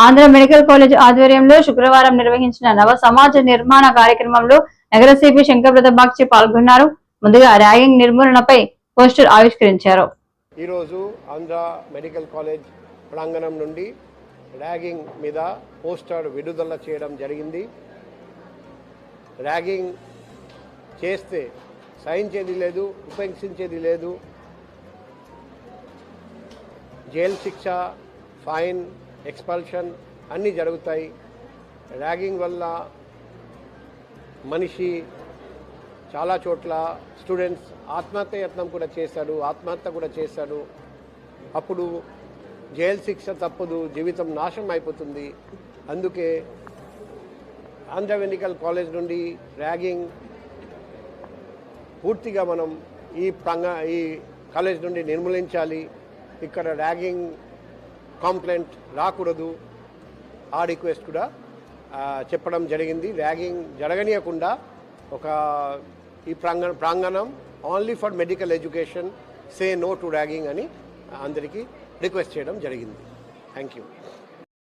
Andhra medical college ఆధ్వర్యంలో శుక్రవారం నిర్వహించిన నవ సమాజ నిర్మాణ కార్యక్రమంలో నగర సిపి శంకర్ బాగ్చి పాల్గొన్నారు. ముందుగా ర్యాగింగ్ నిర్మూలనపై పోస్టర్ ఆవిష్కరించారు. ఈ రోజు ఆంధ్ర మెడికల్ కాలేజ్ ప్రాంగణం నుండి ర్యాగింగ్ మీద పోస్టర్ విడుదల చేయడం జరిగింది. ర్యాగింగ్ చేస్తే సహించేది లేదు, ఉపేక్షించేది లేదు. జైలు శిక్ష, ఫైన్, ఎక్స్పల్షన్ అన్నీ జరుగుతాయి. ర్యాగింగ్ వల్ల మనిషి చాలా చోట్ల స్టూడెంట్స్ ఆత్మహత్య కూడా చేశాడు. అప్పుడు జైలు శిక్ష తప్పదు, జీవితం నాశనం అయిపోతుంది. అందుకే ఆంధ్ర మెడికల్ కాలేజ్ నుండి ర్యాగింగ్ పూర్తిగా మనం ఈ కాలేజ్ నుండి నిర్మూలించాలి. ఇక్కడ ర్యాగింగ్ కంప్లైంట్ రాకూడదు. ఆ రిక్వెస్ట్ కూడా చెప్పడం జరిగింది. ర్యాగింగ్ జరగనీయకుండా ఈ ప్రాంగణం only for medical education, say no to ragging అని అందరికీ రిక్వెస్ట్ చేయడం జరిగింది. Thank you.